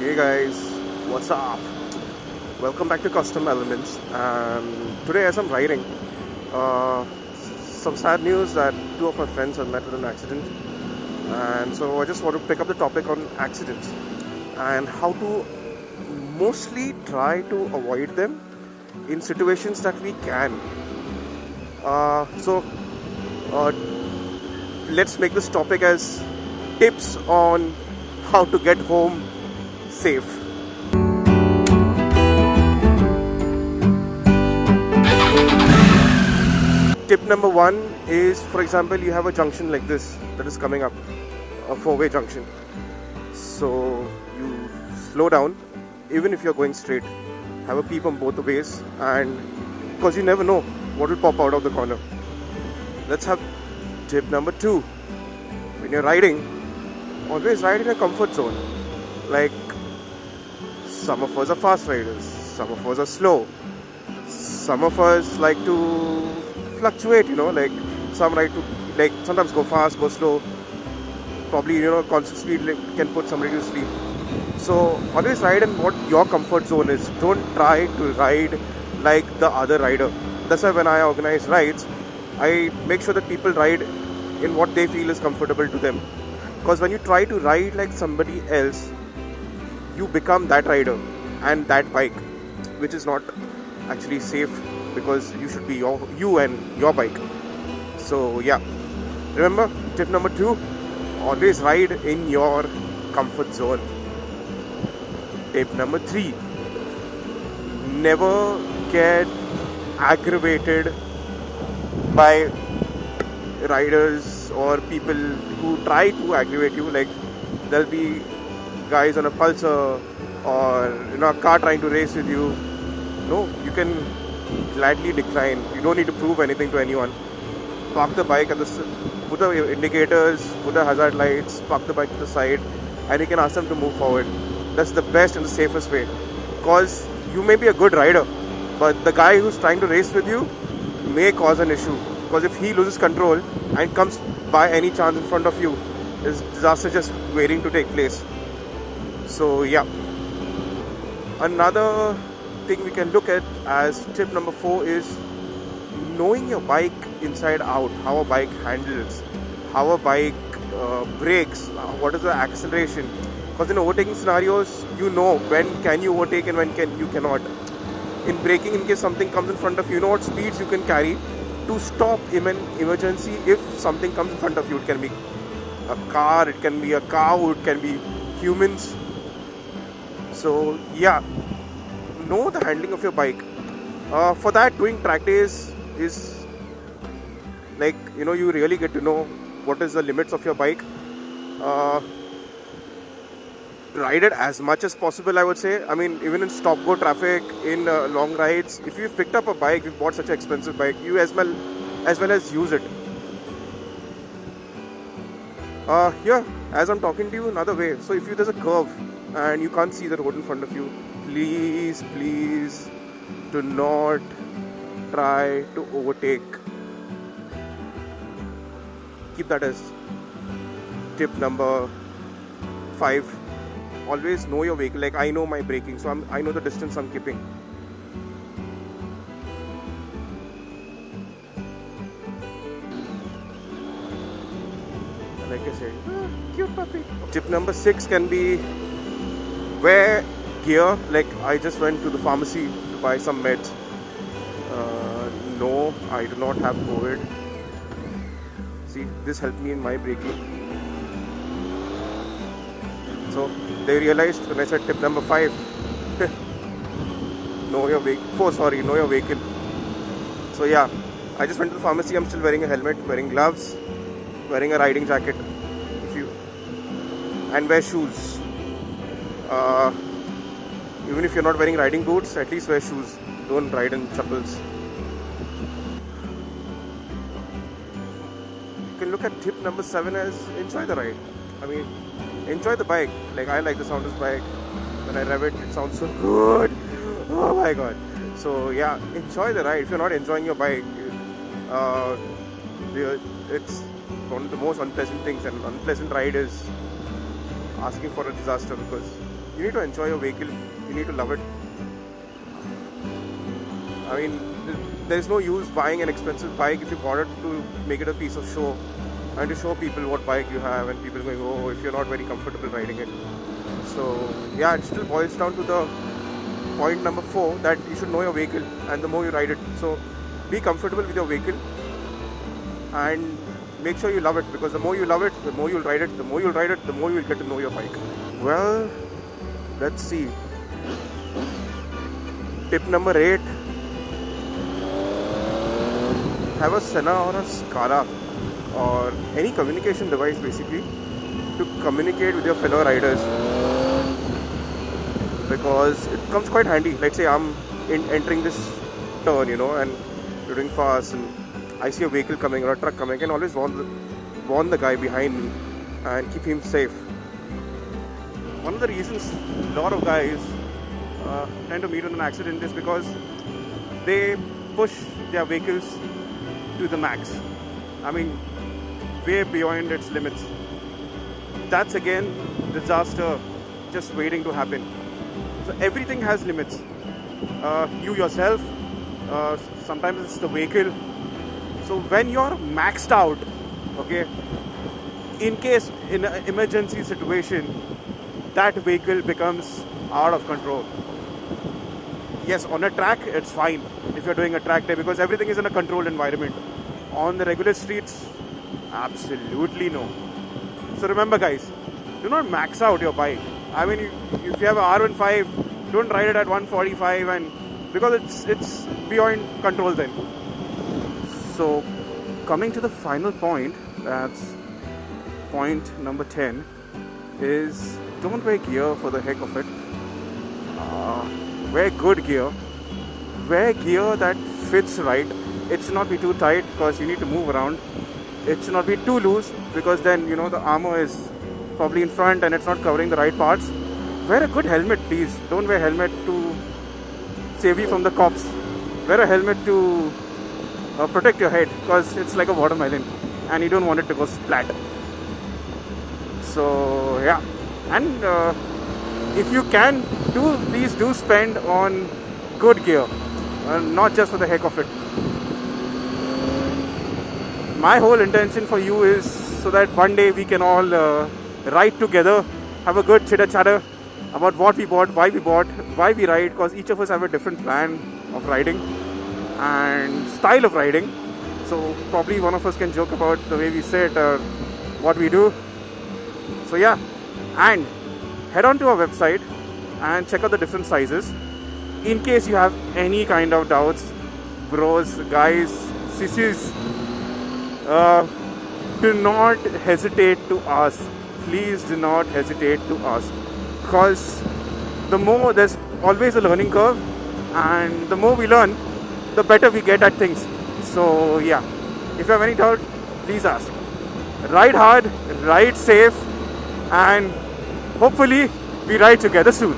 Hey guys, what's up? Welcome back to Custom Elements. And today, as I'm riding, uh, some sad news that two of my friends have met with an accident. And so I just want to pick up the topic on accidents and how to mostly try to avoid them in situations that we can. So let's make this topic as tips on how to get home safe. Tip number one is, for example, you have a junction like this that is coming up, a four-way junction. So you slow down, even if you're going straight. Have a peep on both the ways, and because you never know what will pop out of the corner. Let's have tip number two. When you're riding, always ride in a comfort zone. Like, some of us are fast riders, some of us are slow, some of us like to fluctuate, like some ride to, like, sometimes go fast, go slow. Probably, constant speed can put somebody to sleep. So always ride in what your comfort zone is. Don't try to ride like the other rider. That's why when I organize rides, I make sure that people ride in what they feel is comfortable to them. Because when you try to ride like somebody else, you become that rider and that bike, which is not actually safe, because you should be you and your bike. So yeah, remember tip number two, always ride in your comfort zone. Tip number three, never get aggravated by riders or people who try to aggravate you. Like, there'll be guys on a Pulsar or a car trying to race with you. No, you can gladly decline. You don't need to prove anything to anyone. Park the bike at put the indicators, put the hazard lights, park the bike to the side, and you can ask them to move forward. That's the best and the safest way. Because you may be a good rider, but the guy who's trying to race with you may cause an issue. Because if he loses control and comes by any chance in front of you, there's disaster just waiting to take place. So yeah. Another thing we can look at as tip number four is knowing your bike inside out, how a bike handles, how a bike brakes, what is the acceleration. Because in overtaking scenarios, you know when can you overtake and when you cannot. In braking, in case something comes in front of you, you know what speeds you can carry to stop in an emergency if something comes in front of you. It can be a car, it can be a cow, it can be humans. So yeah, know the handling of your bike. For that, doing track days is like, you really get to know what is the limits of your bike. Ride it as much as possible, I would say. I mean, even in stop-go traffic, in long rides, if you've picked up a bike, you've bought such an expensive bike, you as well as use it. Here, as I'm talking to you, another way. So if there's a curve and you can't see the road in front of you, please do not try to overtake. Keep that as tip number 5. Always know your vehicle. Like, I know my braking, so I know the distance I'm keeping. Like I said, cute puppy. Tip number 6 can be wear gear. Like, I just went to the pharmacy to buy some meds. No, I do not have COVID. See, this helped me in my braking. So they realized when I said tip number 5, know your vehicle. So yeah, I just went to the pharmacy. I'm still wearing a helmet, wearing gloves, wearing a riding jacket, and wear shoes. Even if you're not wearing riding boots, at least wear shoes. Don't ride in chappals. You can look at tip number 7 as enjoy the ride. I mean, enjoy the bike. Like, I like the sound of this bike. When I rev it, it sounds so good. Oh my god. So yeah, enjoy the ride. If you're not enjoying your bike, it's one of the most unpleasant things. And unpleasant ride is asking for a disaster, because You need to enjoy your vehicle. You need to love it. I mean, there's no use buying an expensive bike if you bought it to make it a piece of show and to show people what bike you have, and people going, oh, if you're not very comfortable riding it. So yeah, it still boils down to the point number 4, that you should know your vehicle, and the more you ride it. So be comfortable with your vehicle and make sure you love it, because the more you love it, the more you'll ride it, the more you'll ride it, the more you'll get to know your bike. Well, let's see. Tip number 8. Have a Sena or a Scala or any communication device basically to communicate with your fellow riders, because it comes quite handy. Let's say I'm entering this turn, and you're doing fast and I see a vehicle coming or a truck coming, I can always warn the guy behind me and keep him safe. One of the reasons a lot of guys tend to meet with an accident is because they push their vehicles to the max. I mean, way beyond its limits. That's again disaster just waiting to happen. So everything has limits. You yourself, sometimes it's the vehicle. So when you're maxed out, okay, in case in an emergency situation, that vehicle becomes out of control. Yes, on a track, it's fine if you're doing a track day, because everything is in a controlled environment. On the regular streets, absolutely no. So remember guys, do not max out your bike. I mean, if you have a R15, don't ride it at 145, and because it's beyond control then. So coming to the final point, that's point number 10, is don't wear gear for the heck of it. Wear good gear. Wear gear that fits right. It should not be too tight because you need to move around. It should not be too loose, because then the armor is probably in front and it's not covering the right parts. Wear a good helmet, please. Don't wear a helmet to save you from the cops. Wear a helmet to protect your head, because it's like a watermelon and you don't want it to go splat. So yeah, and if you can, please do spend on good gear, not just for the heck of it. My whole intention for you is so that one day we can all ride together, have a good chitter-chatter about what we bought, why we ride, because each of us have a different plan of riding and style of riding. So probably one of us can joke about the way we sit or what we do. So yeah, and head on to our website and check out the different sizes. In case you have any kind of doubts, bros, guys, sissies, do not hesitate to ask. Please do not hesitate to ask, because there's always a learning curve, and the more we learn, the better we get at things. So yeah, if you have any doubt, please ask. Ride hard, ride safe, and hopefully we ride together soon.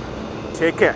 Take care.